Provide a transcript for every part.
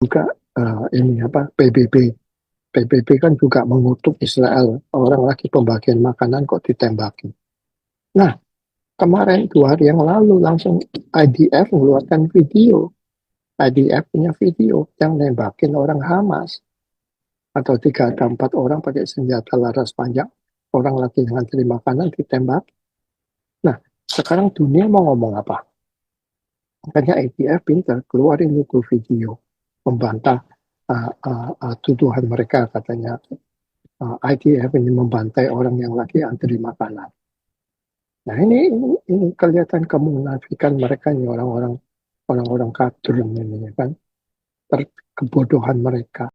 juga ini apa PBB. PBB kan juga mengutuk Israel. Orang lagi pembagian makanan kok ditembakin. Nah, kemarin 2 hari yang lalu langsung IDF mengeluarkan video. IDF punya video yang nembakin orang Hamas. Atau 3 atau 4 orang pakai senjata laras panjang. Orang lagi ngantri makanan ditembak. Nah, sekarang dunia mau ngomong apa? Makanya IDF pintar keluarin itu video. Membantah tuduhan mereka katanya. IDF ini membantai orang yang lagi antri makanan. Nah ini kelihatan kemunafikan mereka ini orang-orang kafir ini ya kan, kebodohan mereka.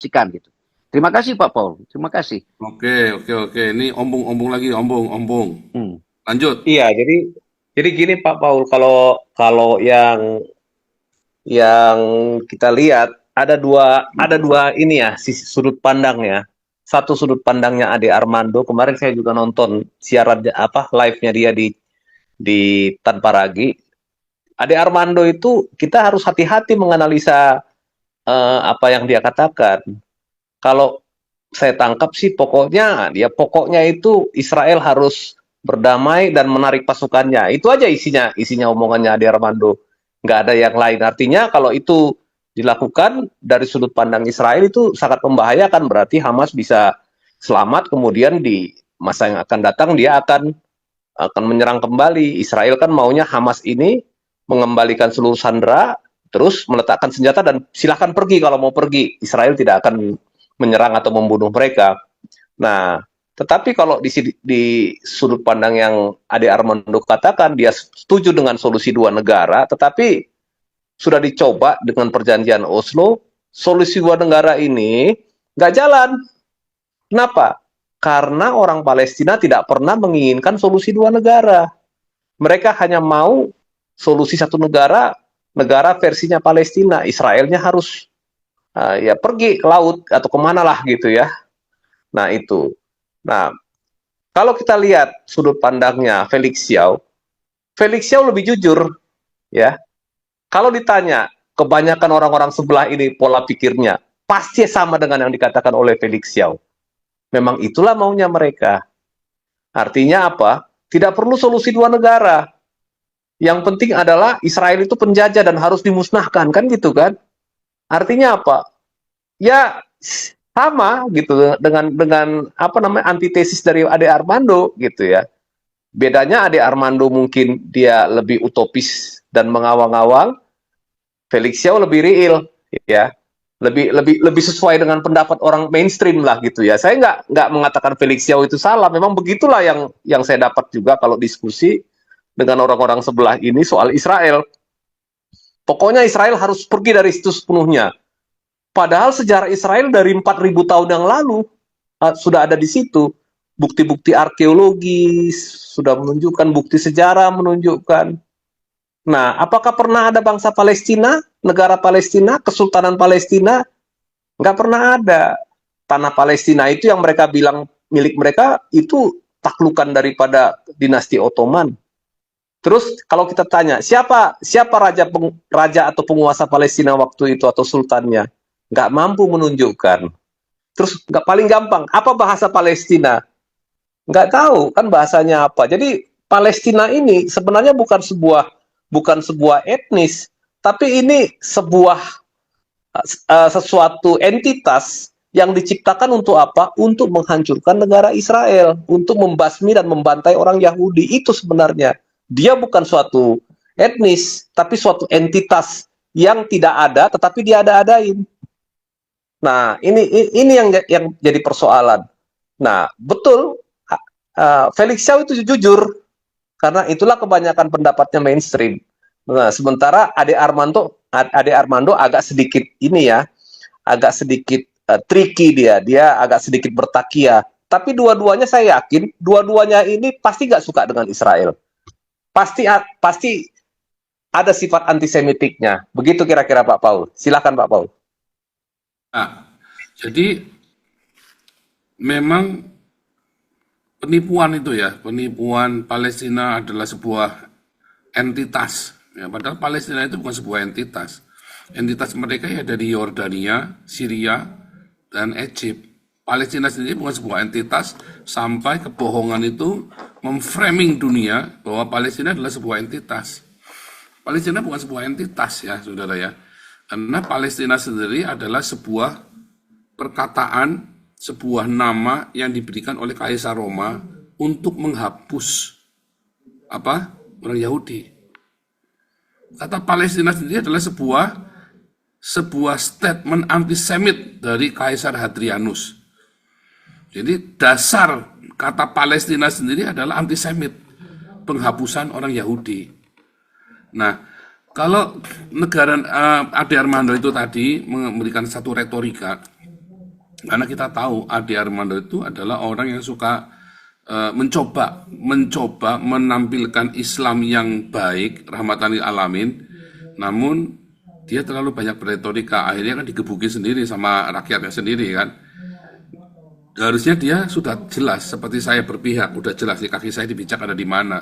Gitu. Terima kasih Pak Paul, terima kasih. Oke. Ini ombong lagi, ombong. Lanjut. Iya, jadi gini Pak Paul, kalau kalau yang kita lihat ada dua ini ya sisi sudut pandang ya. Satu sudut pandangnya Ade Armando. Kemarin saya juga nonton siaran live-nya dia di Tanpa Ragi. Ade Armando itu kita harus hati-hati menganalisa apa yang dia katakan. Kalau saya tangkap sih pokoknya itu Israel harus berdamai dan menarik pasukannya. Itu aja isinya omongannya Ade Armando. Nggak ada yang lain. Artinya kalau itu dilakukan dari sudut pandang Israel itu sangat membahayakan. Berarti Hamas bisa selamat, kemudian di masa yang akan datang dia akan menyerang kembali. Israel kan maunya Hamas ini mengembalikan seluruh sandera, terus meletakkan senjata dan silahkan pergi kalau mau pergi. Israel tidak akan menyerang atau membunuh mereka. Nah, tetapi kalau di sudut pandang yang Ade Armando katakan, dia setuju dengan solusi 2 negara, tetapi sudah dicoba dengan perjanjian Oslo, solusi 2 negara ini nggak jalan. Kenapa? Karena orang Palestina tidak pernah menginginkan solusi 2 negara. Mereka hanya mau solusi 1 negara, negara versinya Palestina. Israelnya harus ya pergi ke laut atau kemana lah gitu ya. Nah itu. Nah kalau kita lihat sudut pandangnya Felix Xiao lebih jujur ya. Kalau ditanya kebanyakan orang-orang sebelah ini pola pikirnya pasti sama dengan yang dikatakan oleh Felix Xiao. Memang itulah maunya mereka. Artinya apa? Tidak perlu solusi 2 negara. Yang penting adalah Israel itu penjajah dan harus dimusnahkan kan gitu kan? Artinya apa? Ya sama gitu dengan apa namanya antitesis dari Ade Armando gitu ya. Bedanya Ade Armando mungkin dia lebih utopis dan mengawang-awang, Felix Xiao lebih real ya. Lebih sesuai dengan pendapat orang mainstream lah gitu ya. Saya nggak mengatakan Felix Xiao itu salah. Memang begitulah yang saya dapat juga kalau diskusi dengan orang-orang sebelah ini soal Israel. Pokoknya Israel harus pergi dari situ sepenuhnya. Padahal sejarah Israel dari 4.000 tahun yang lalu sudah ada di situ. Bukti-bukti arkeologi sudah menunjukkan, bukti sejarah menunjukkan. Nah, apakah pernah ada bangsa Palestina, negara Palestina, Kesultanan Palestina? Nggak pernah ada. Tanah Palestina itu yang mereka bilang milik mereka itu taklukan daripada dinasti Ottoman. Terus kalau kita tanya, siapa raja atau penguasa Palestina waktu itu atau sultannya? Nggak mampu menunjukkan. Terus paling gampang, apa bahasa Palestina? Nggak tahu kan bahasanya apa. Jadi Palestina ini sebenarnya bukan sebuah etnis, tapi ini sesuatu entitas yang diciptakan untuk apa? Untuk menghancurkan negara Israel, untuk membasmi dan membantai orang Yahudi. Itu sebenarnya. Dia bukan suatu etnis, tapi suatu entitas yang tidak ada, tetapi diada-adain. Nah, ini yang jadi persoalan. Nah, betul, Felix Xiao itu jujur, karena itulah kebanyakan pendapatnya mainstream. Nah, sementara Ade Armando agak sedikit agak sedikit tricky dia agak sedikit bertakia. Tapi dua-duanya saya yakin, dua-duanya ini pasti nggak suka dengan Israel. Pasti ada sifat antisemitiknya. Begitu kira-kira Pak Paul. Silakan Pak Paul. Nah, jadi memang penipuan itu ya, penipuan Palestina adalah sebuah entitas. Ya, padahal Palestina itu bukan sebuah entitas. Entitas mereka ya dari Yordania, Syria, dan Egypt. Palestina sendiri bukan sebuah entitas sampai kebohongan itu memframing dunia bahwa Palestina adalah sebuah entitas. Palestina bukan sebuah entitas ya, saudara ya. Karena Palestina sendiri adalah sebuah perkataan, sebuah nama yang diberikan oleh Kaisar Roma untuk menghapus orang Yahudi. Kata Palestina sendiri adalah sebuah statement antisemit dari Kaisar Hadrianus. Jadi dasar kata Palestina sendiri adalah antisemit, penghapusan orang Yahudi. Nah, kalau negara Ade Armando itu tadi memberikan satu retorika, karena kita tahu Ade Armando itu adalah orang yang suka mencoba menampilkan Islam yang baik, rahmatan lil alamin, namun dia terlalu banyak beretorika, akhirnya kan digebuki sendiri sama rakyatnya sendiri kan. Harusnya dia sudah jelas, seperti saya berpihak, udah jelas di kaki saya dipijak ada di mana.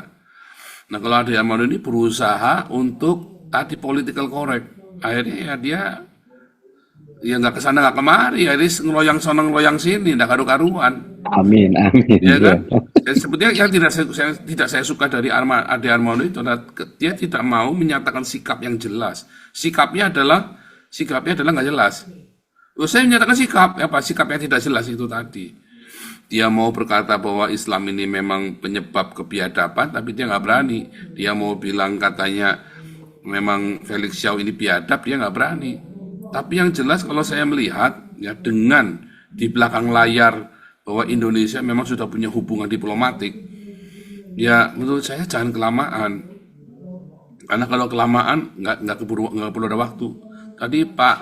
Nah kalau Ade Armando ini berusaha untuk tadi political correct, akhirnya ya dia ya nggak kesana nggak kemari, jadi ngeloyang sana ngeloyang sini, nggak karu-karuan. Amin, amin. Ya kan? Dan sebetulnya yang tidak saya suka dari Ade Armando itu adalah dia tidak mau menyatakan sikap yang jelas. Sikapnya adalah nggak jelas. Saya menyatakan sikap yang tidak jelas itu tadi. Dia mau berkata bahwa Islam ini memang penyebab kebiadaban, tapi dia nggak berani. Dia mau bilang katanya memang Felix Xiao ini biadab, dia nggak berani. Tapi yang jelas kalau saya melihat ya dengan di belakang layar bahwa Indonesia memang sudah punya hubungan diplomatik, ya menurut saya jangan kelamaan. Karena kalau kelamaan nggak perlu ada waktu. Tadi Pak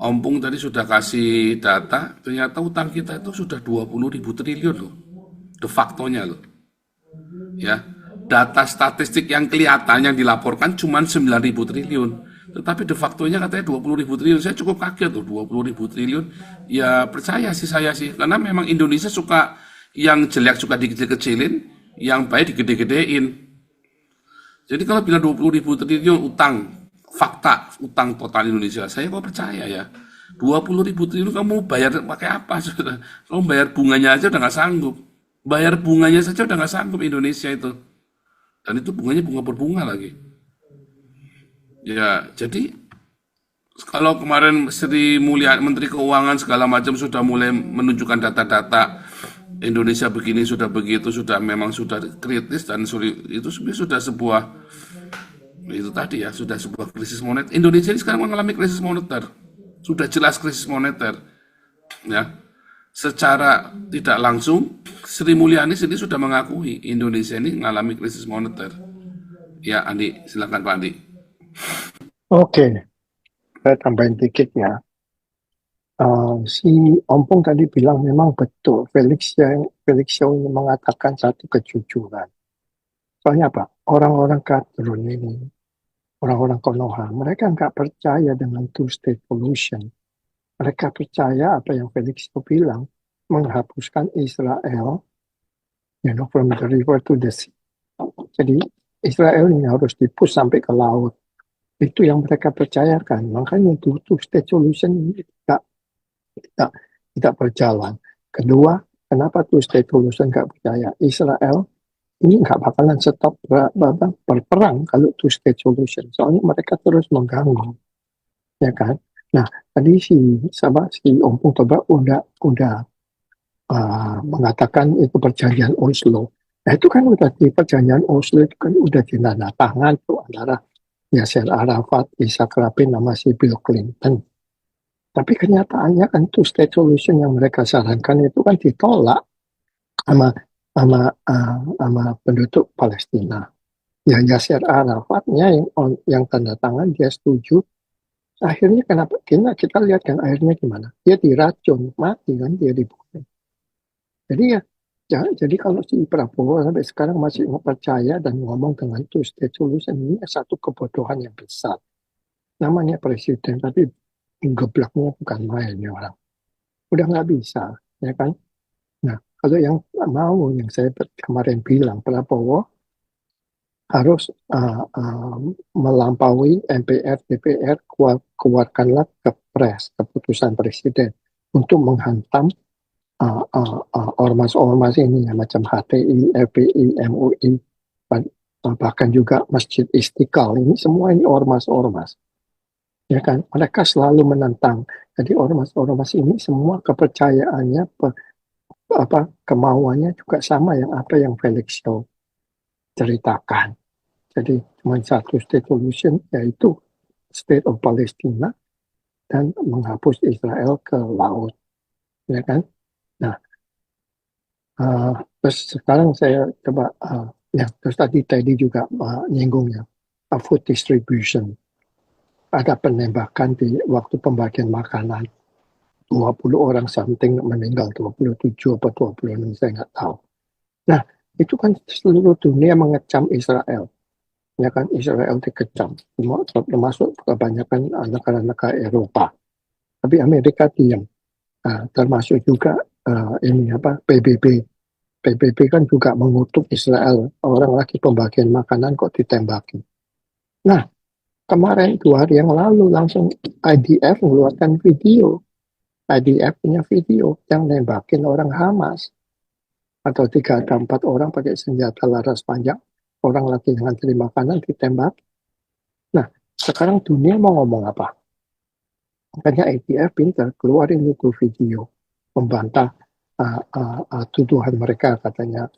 Ompung tadi sudah kasih data, ternyata utang kita itu sudah 20.000 triliun loh, de factonya loh. Ya, data statistik yang kelihatan yang dilaporkan cuma 9.000 triliun, tetapi de factonya katanya 20.000 triliun. Saya cukup kaget tuh 20.000 triliun. Ya percaya sih saya sih, karena memang Indonesia suka yang jelek suka dikecil-kecilin, yang baik digede-gedein. Jadi kalau bilang 20.000 triliun utang, fakta utang total Indonesia, saya kok percaya ya. 20.000 triliun kamu bayar pakai apa? Kamu bayar bunganya aja udah nggak sanggup. Bayar bunganya saja udah nggak sanggup Indonesia itu. Dan itu bunganya bunga berbunga lagi. Ya, jadi kalau kemarin Sri Mulyani Menteri Keuangan segala macam sudah mulai menunjukkan data-data Indonesia begini, sudah begitu, memang sudah kritis dan itu sudah sebuah itu tadi ya, sudah sebuah krisis moneter. Indonesia ini sekarang mengalami krisis moneter, sudah jelas krisis moneter ya. Secara tidak langsung Sri Mulyani sendiri sudah mengakui Indonesia ini mengalami krisis moneter ya. Andi, silakan Pak Andi. Oke, saya tambahin dikit ya. Si Ompong tadi bilang memang betul Felix Xiao mengatakan satu kejujuran. Soalnya apa? Orang-orang kadrun ini, orang-orang Konoha, mereka nggak percaya dengan two-state solution. Mereka percaya apa yang Felix Xiao bilang, menghapuskan Israel, from the river to the sea. Jadi Israel ini harus dipush sampai ke laut. Itu yang mereka percayakan. Makanya two-state solution ini tidak berjalan. Kedua, kenapa two-state solution nggak percaya? Israel ini nggak bakalan stop berperang kalau two-state solution. Soalnya mereka terus mengganggu, ya kan? Nah, tadi si Ompong Toba udah mengatakan itu perjanjian Oslo. Nah, itu kan udah di perjanjian Oslo itu kan udah ditandatangan tuh antara Yasser Arafat, Yitzhak Rabin, sama si Bill Clinton. Tapi kenyataannya kan two-state solution yang mereka sarankan itu kan ditolak sama penduduk Palestina. Ya Yasser Arafatnya yang tanda tangan dia setuju. Akhirnya kenapa kita lihat kan akhirnya gimana? Dia diracun, mati kan dia dibunuh. Jadi kalau si Prabowo sampai sekarang masih percaya dan ngomong dengan two-state solution ini satu kebodohan yang besar. Namanya presiden tapi geblaknya bukan main ya orang. Udah nggak bisa, ya kan? Kalau yang mau, yang saya kemarin bilang, Prabowo harus melampaui MPR, DPR, keluarkanlah kepres, keputusan presiden untuk menghantam ormas-ormas ini ya, macam HTI, FPI, MUI, bahkan juga Masjid Istiqlal. Ini semua ini ormas-ormas. Ya kan, mereka selalu menentang. Jadi ormas-ormas ini semua kepercayaannya, kemauannya juga sama yang apa yang Felix Shaw ceritakan. Jadi cuma satu state solution, yaitu State of Palestina dan menghapus Israel ke laut, ya kan? Nah, terus sekarang saya coba, ya terus tadi juga nyinggung ya, food distribution. Ada penembakan di waktu pembagian makanan. 20 orang something meninggal, 27 atau 26, saya nggak tahu. Nah, itu kan seluruh dunia mengecam Israel. Ya kan, Israel dikecam, termasuk kebanyakan negara-negara Eropa. Tapi Amerika diam. Nah, termasuk juga PBB. PBB kan juga mengutuk Israel. Orang lagi pembagian makanan kok ditembaki. Nah, kemarin 2 hari yang lalu langsung IDF mengeluarkan video. IDF punya video yang nembakin orang Hamas. Atau 3 atau 4 orang pakai senjata laras panjang. Orang lagi ngantri makanan ditembak. Nah, sekarang dunia mau ngomong apa? Makanya IDF pintar keluarin itu video membantah tuduhan mereka, katanya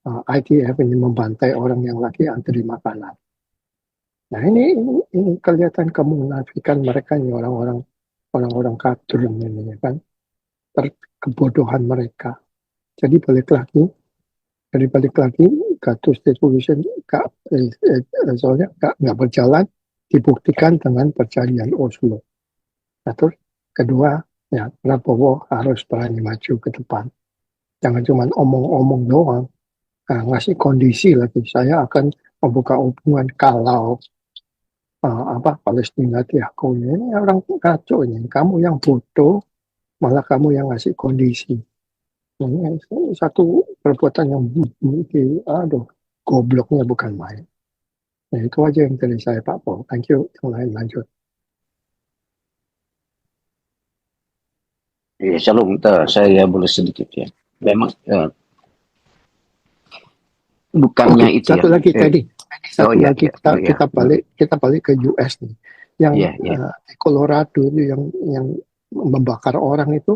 IDF ini membantai orang yang lagi antri makanan. Nah, ini kelihatan kemunafikan mereka, ini orang-orang kadrun ini, ya kan, kebodohan mereka. Jadi balik lagi Gatus Solution soalnya nggak berjalan, dibuktikan dengan perjanjian Oslo. Nah, terus kedua, ya Prabowo harus berani maju ke depan. Jangan cuma omong-omong doang. Nah, ngasih kondisi lagi. Saya akan membuka hubungan kalau Palestina diakui. Ini orang kacau ini. Kamu yang bodoh, malah kamu yang ngasih kondisi. Ini satu perbuatan yang gobloknya bukan main. Nah, itu aja yang dari saya, Pak Paul. Thank you. Yang lain lanjut. Ya, Shalom, saya boleh sedikit ya. Memang bukannya itu satu ya. lagi tadi. Satu iya, lagi kita balik ke US nih. Yang di Colorado itu yang membakar orang itu,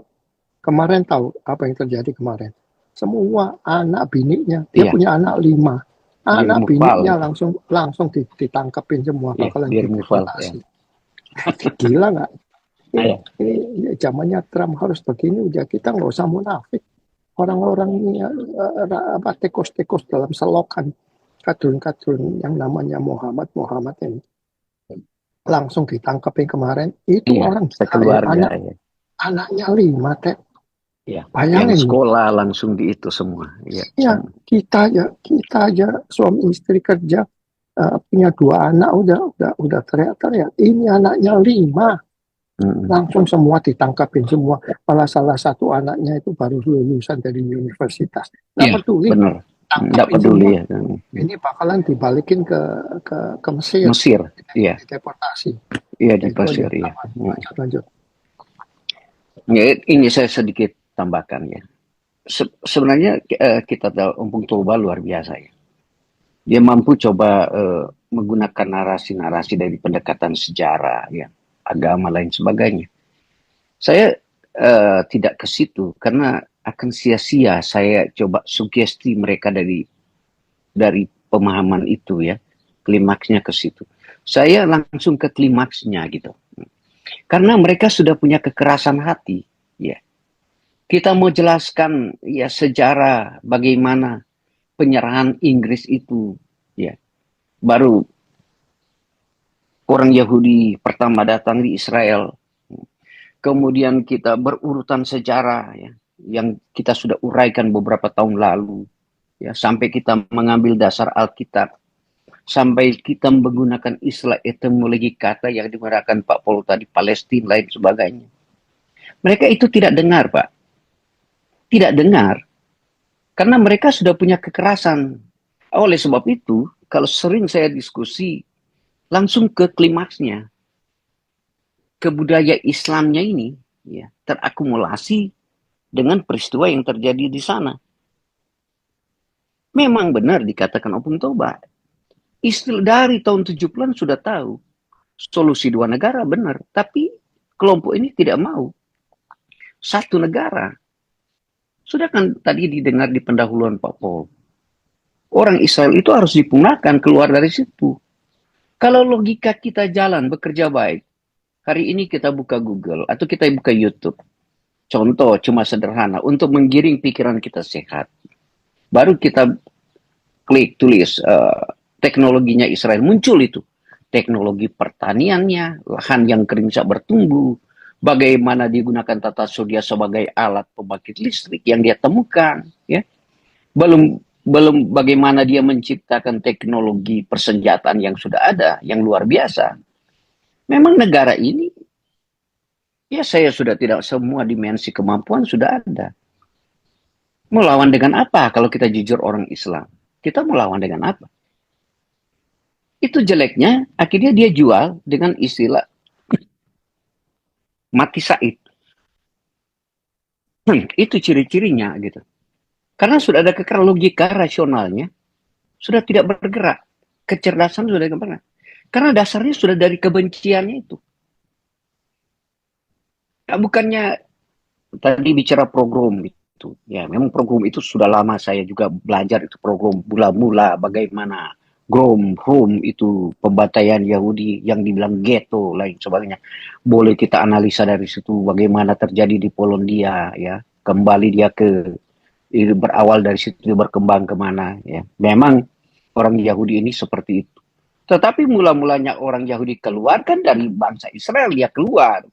kemarin tahu apa yang terjadi kemarin? Semua anak bininya, dia punya anak 5. Anak bininya langsung ditangkapin semua, bakalan deportasi. Gila nggak? Ini zamannya Trump harus begini, udah kita nggak usah munafik. Orang-orang ini tekos-tekos dalam selokan, kadrun-kadrun yang namanya Muhammad ini langsung ditangkapin kemarin. Itu orang sekeluarga, anaknya 5, Teh. Ya, bayangin, yang sekolah langsung di itu semua. Ya, kita aja suami istri kerja, punya 2 anak udah teriak-teriak. Ini anaknya 5. Langsung semua ditangkapin semua. Malah salah satu anaknya itu baru lulusan dari universitas. Nggak peduli. Benar. Nggak peduli ya. Ini bakalan dibalikin ke Mesir. Iya. Deportasi. Iya, di Mesir. Iya. Lanjut. Ya, ini saya sedikit tambahkan ya. Sebenarnya kita tahu Ompong Toba luar biasa ya. Dia mampu coba menggunakan narasi-narasi dari pendekatan sejarah ya, agama lain sebagainya. Saya tidak ke situ karena akan sia-sia saya coba sugesti mereka dari pemahaman itu ya. Klimaksnya ke situ. Saya langsung ke klimaksnya gitu. Karena mereka sudah punya kekerasan hati ya. Kita mau jelaskan ya sejarah bagaimana penyerahan Inggris itu ya. Baru orang Yahudi pertama datang di Israel. Kemudian kita berurutan sejarah ya, yang kita sudah uraikan beberapa tahun lalu ya, sampai kita mengambil dasar Alkitab, sampai kita menggunakan istilah etimologi kata yang digunakan Pak Paul tadi, Palestina lain sebagainya. Mereka itu tidak dengar, Pak. Tidak dengar Karena mereka sudah punya kekerasan. Oleh sebab itu, kalau sering saya diskusi, langsung ke klimaksnya. Kebudayaan Islamnya ini ya, terakumulasi dengan peristiwa yang terjadi di sana. Memang benar dikatakan Opung Toba. Istilah dari tahun 70-an sudah tahu. Solusi dua negara benar. Tapi kelompok ini tidak mau. Satu negara. Sudah kan tadi didengar di pendahuluan Pak Paul. Orang Israel itu harus dipunahkan keluar dari situ. Kalau logika kita jalan bekerja baik, hari ini kita buka Google atau kita buka YouTube. Contoh cuma sederhana untuk menggiring pikiran kita sehat. Baru kita klik tulis teknologinya Israel, muncul itu. Teknologi pertaniannya, lahan yang kering bisa bertumbuh, bagaimana digunakan tata surya sebagai alat pembangkit listrik yang dia temukan, ya. Belum bagaimana dia menciptakan teknologi persenjataan yang sudah ada, yang luar biasa. Memang negara ini, ya saya sudah tidak semua dimensi kemampuan sudah ada. Melawan dengan apa kalau kita jujur orang Islam? Kita melawan dengan apa? Itu jeleknya, akhirnya dia jual dengan istilah mati Said. Itu ciri-cirinya gitu. Karena sudah ada kekerasan logika rasionalnya, sudah tidak bergerak. Kecerdasan sudah tidak bergerak. Karena dasarnya sudah dari kebenciannya itu. Nah, bukannya tadi bicara program itu. Ya, memang program itu sudah lama saya juga belajar itu program mula-mula bagaimana Grom itu pembantaian Yahudi yang dibilang ghetto lain sebagainya. Boleh kita analisa dari situ bagaimana terjadi di Polandia ya. Kembali dia ke berawal dari situ berkembang kemana ya. Memang orang Yahudi ini seperti itu. Tetapi mula-mulanya orang Yahudi keluar kan dari bangsa Israel, dia keluar.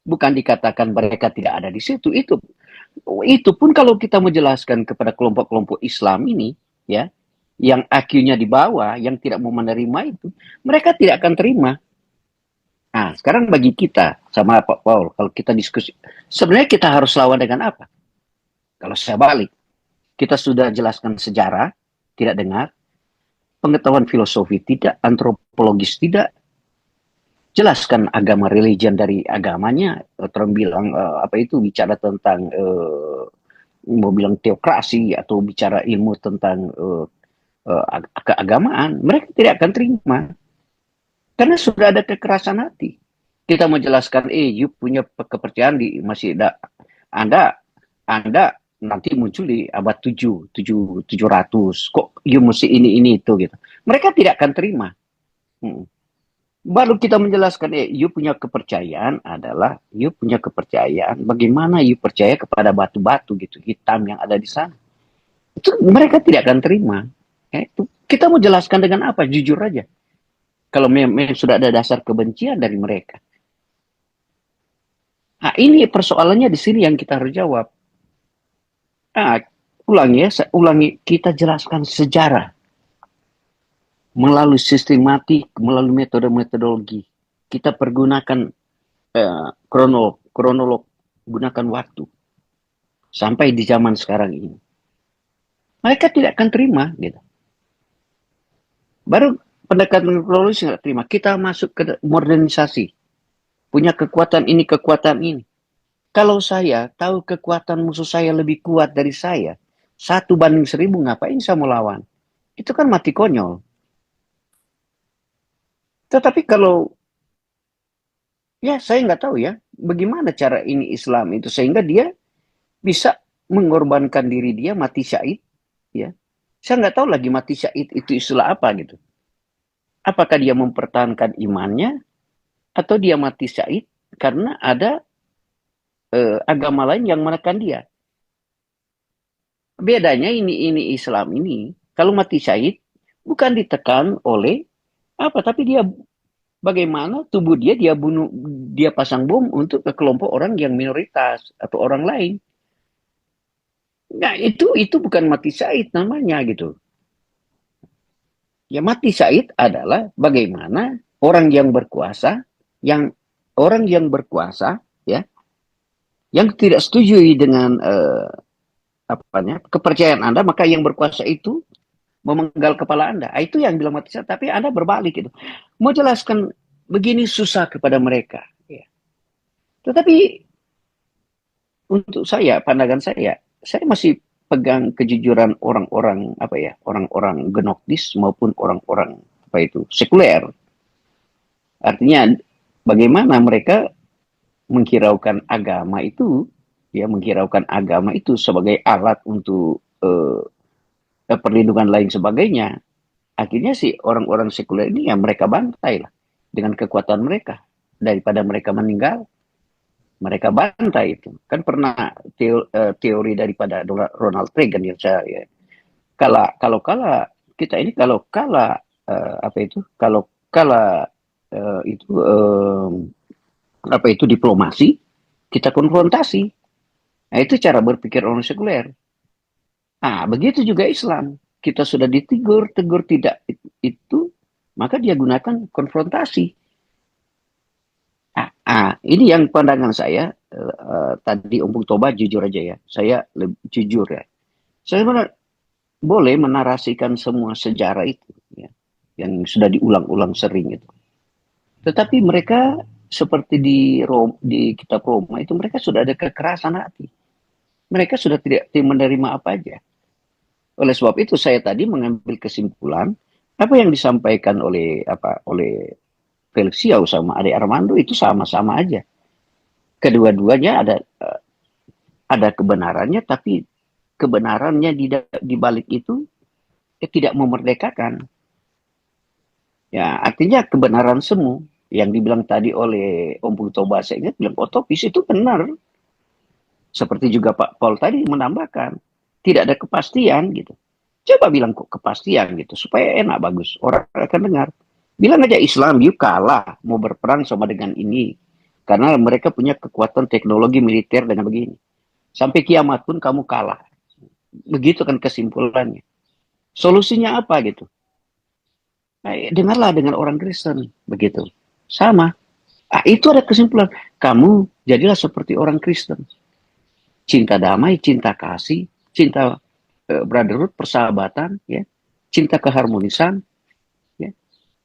Bukan dikatakan mereka tidak ada di situ. Itu pun kalau kita menjelaskan kepada kelompok-kelompok Islam ini ya, yang IQ-nya di bawah, yang tidak mau menerima itu, mereka tidak akan terima. Nah, sekarang bagi kita, sama Pak Paul, kalau kita diskusi, sebenarnya kita harus lawan dengan apa? Kalau saya balik, kita sudah jelaskan sejarah, tidak dengar, pengetahuan filosofi tidak, antropologis tidak, jelaskan agama religion dari agamanya, orang bilang bicara tentang mau bilang teokrasi atau bicara ilmu tentang keagamaan, mereka tidak akan terima. Karena sudah ada kekerasan hati. Kita menjelaskan, you punya kepercayaan di masih ada, Anda nanti muncul di abad 700. Kok you mesti ini itu gitu. Mereka tidak akan terima. Baru kita menjelaskan, you punya kepercayaan adalah, you punya kepercayaan bagaimana you percaya kepada batu-batu gitu, hitam yang ada di sana. Itu mereka tidak akan terima. Itu kita mau jelaskan dengan apa? Jujur aja. Kalau memang sudah ada dasar kebencian dari mereka. Nah, ini persoalannya di sini yang kita harus jawab. Nah, ulangi, kita jelaskan sejarah. Melalui sistematik, melalui metodologi. Kita pergunakan kronolog, gunakan waktu. Sampai di zaman sekarang ini. Mereka tidak akan terima, gitu. Baru pendekatan kronologis nggak terima. Kita masuk ke modernisasi. Punya kekuatan ini. Kalau saya tahu kekuatan musuh saya lebih kuat dari saya, 1:1000, ngapain saya melawan? Itu kan mati konyol. Tetapi kalau, ya saya nggak tahu ya, bagaimana cara ini Islam itu, sehingga dia bisa mengorbankan diri dia mati syahid, ya. Saya nggak tahu lagi mati syahid itu istilah apa gitu. Apakah dia mempertahankan imannya atau dia mati syahid karena ada agama lain yang menekan dia. Bedanya ini Islam ini, kalau mati syahid bukan ditekan oleh apa, tapi dia bagaimana tubuh dia bunuh, dia pasang bom untuk ke kelompok orang yang minoritas atau orang lain. Nah, itu bukan mati syahid namanya gitu. Ya, mati syahid adalah bagaimana orang yang berkuasa, ya, yang tidak setuju dengan kepercayaan Anda, maka yang berkuasa itu memenggal kepala Anda. Itu yang bilang mati, tapi Anda berbalik gitu. Mau jelaskan begini susah kepada mereka. Ya. Tetapi untuk saya, pandangan saya masih pegang kejujuran orang-orang orang-orang gnoktis maupun orang-orang sekuler. Artinya bagaimana mereka menghiraukan agama itu, menghiraukan agama itu sebagai alat untuk perlindungan lain sebagainya. Akhirnya sih orang-orang sekuler ini mereka bantai lah dengan kekuatan mereka. Daripada mereka meninggal, mereka bantai itu. Kan pernah teori daripada Ronald Reagan yang saya kalau kita ini kalau kalah diplomasi, kita konfrontasi. Nah, itu cara berpikir orang sekuler. Begitu juga Islam. Kita sudah tegur tidak itu, maka dia gunakan konfrontasi. Ini yang pandangan saya. Tadi Om Toba jujur aja ya. Saya jujur ya. Saya boleh menarasikan semua sejarah itu, ya, yang sudah diulang-ulang sering itu. Tetapi mereka seperti di kitab Roma itu, mereka sudah ada kekerasan hati. Mereka sudah tidak menerima apa aja. Oleh sebab itu saya tadi mengambil kesimpulan apa yang disampaikan oleh Felix Xiao sama Ade Armando itu sama-sama aja. Kedua-duanya ada kebenarannya, tapi kebenarannya di balik itu tidak memerdekakan. Ya, artinya kebenaran semu yang dibilang tadi oleh Om Toba, saya ingat bilang otopis itu benar. Seperti juga Pak Paul tadi menambahkan, tidak ada kepastian gitu. Coba bilang kok kepastian gitu, supaya enak, bagus, orang akan dengar. Bilang aja Islam, you kalah mau berperang sama dengan ini, karena mereka punya kekuatan teknologi militer dengan begini. Sampai kiamat pun kamu kalah. Begitu kan kesimpulannya. Solusinya apa gitu? Dengarlah dengan orang Kristen, begitu. Sama. Itu ada kesimpulan. Kamu jadilah seperti orang Kristen. Cinta damai, cinta kasih, cinta brotherhood, persahabatan, ya, cinta keharmonisan, ya,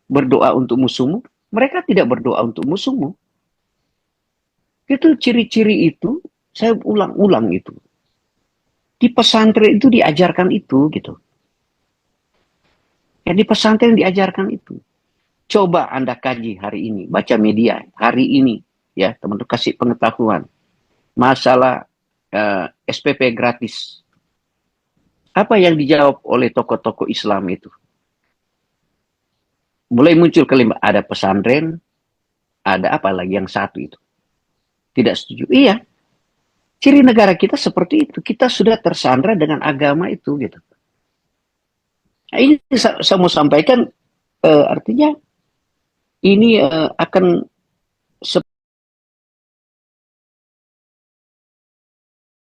berdoa untuk musuhmu. Mereka tidak berdoa untuk musuhmu. Itu ciri-ciri itu saya ulang-ulang itu. Di pesantren itu diajarkan itu gitu. Ya, di pesantren diajarkan itu. Coba Anda kaji hari ini, baca media hari ini, ya teman-teman, kasih pengetahuan masalah SPP gratis. Apa yang dijawab oleh tokoh-tokoh Islam itu? Mulai muncul kalimat, ada pesantren, ada apa lagi yang satu itu. Tidak setuju. Iya. Ciri negara kita seperti itu. Kita sudah tersandra dengan agama itu gitu. Nah, ini saya mau sampaikan artinya ini akan